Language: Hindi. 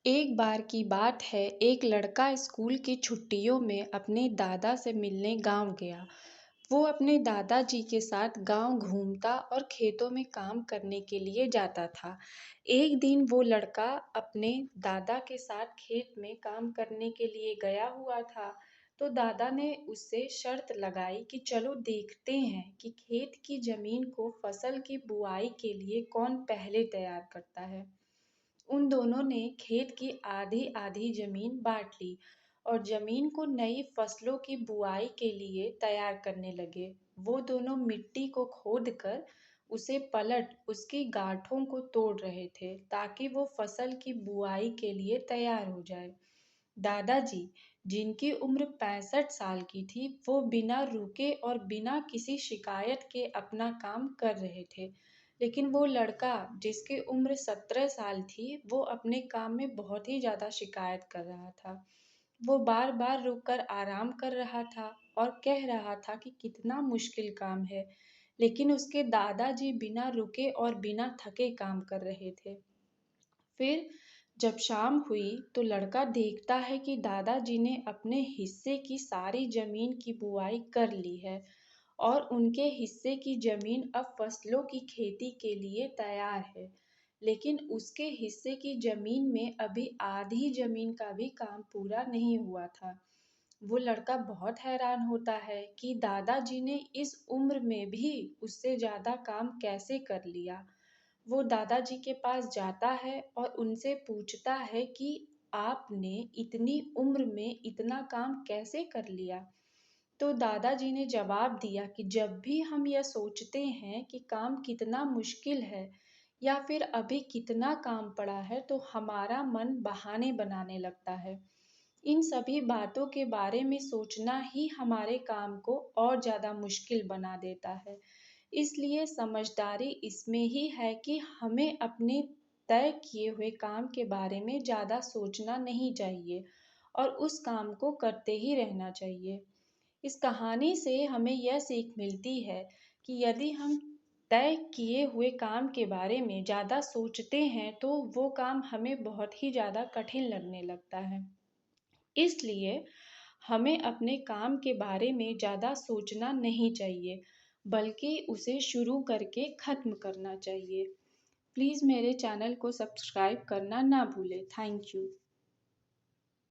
एक बार की बात है, एक लड़का स्कूल की छुट्टियों में अपने दादा से मिलने गांव गया। वो अपने दादाजी के साथ गांव घूमता और खेतों में काम करने के लिए जाता था। एक दिन वो लड़का अपने दादा के साथ खेत में काम करने के लिए गया हुआ था। तो दादा ने उससे शर्त लगाई कि चलो देखते हैं कि खेत की जमीन को फसल की बुआई के लिए कौन पहले तैयार करता है। उन दोनों ने खेत की आधी आधी जमीन बांट ली और जमीन को नई फसलों की बुआई के लिए तैयार करने लगे। वो दोनों मिट्टी को खोदकर उसे पलट उसकी गांठों को तोड़ रहे थे ताकि वो फसल की बुआई के लिए तैयार हो जाए। दादाजी, जिनकी उम्र 65 साल की थी, वो बिना रुके और बिना किसी शिकायत के अपना काम कर रहे थे। लेकिन वो लड़का, जिसकी उम्र 17 साल थी, वो अपने काम में बहुत ही ज़्यादा शिकायत कर रहा था। वो बार-बार रुककर आराम कर रहा था और कह रहा था कि कितना मुश्किल काम है। लेकिन उसके दादाजी बिना रुके और बिना थके काम कर रहे थे। फिर जब शाम हुई तो लड़का देखता है कि दादाजी ने अपने हिस्से की सारी जमीन की बुआई कर ली है और उनके हिस्से की जमीन अब फसलों की खेती के लिए तैयार है। लेकिन उसके हिस्से की जमीन में अभी आधी जमीन का भी काम पूरा नहीं हुआ था। वो लड़का बहुत हैरान होता है कि दादाजी ने इस उम्र में भी उससे ज्यादा काम कैसे कर लिया। वो दादाजी के पास जाता है और उनसे पूछता है कि आपने इतनी उम्र में इतना काम कैसे कर लिया। तो दादाजी ने जवाब दिया कि जब भी हम यह सोचते हैं कि काम कितना मुश्किल है या फिर अभी कितना काम पड़ा है, तो हमारा मन बहाने बनाने लगता है। इन सभी बातों के बारे में सोचना ही हमारे काम को और ज़्यादा मुश्किल बना देता है। इसलिए समझदारी इसमें ही है कि हमें अपने तय किए हुए काम के बारे में ज़्यादा सोचना नहीं चाहिए और उस काम को करते ही रहना चाहिए। इस कहानी से हमें यह सीख मिलती है कि यदि हम तय किए हुए काम के बारे में ज़्यादा सोचते हैं, तो वो काम हमें बहुत ही ज़्यादा कठिन लगने लगता है। इसलिए हमें अपने काम के बारे में ज़्यादा सोचना नहीं चाहिए, बल्कि उसे शुरू करके ख़त्म करना चाहिए। प्लीज़ मेरे चैनल को सब्सक्राइब करना ना भूलें। Thank you.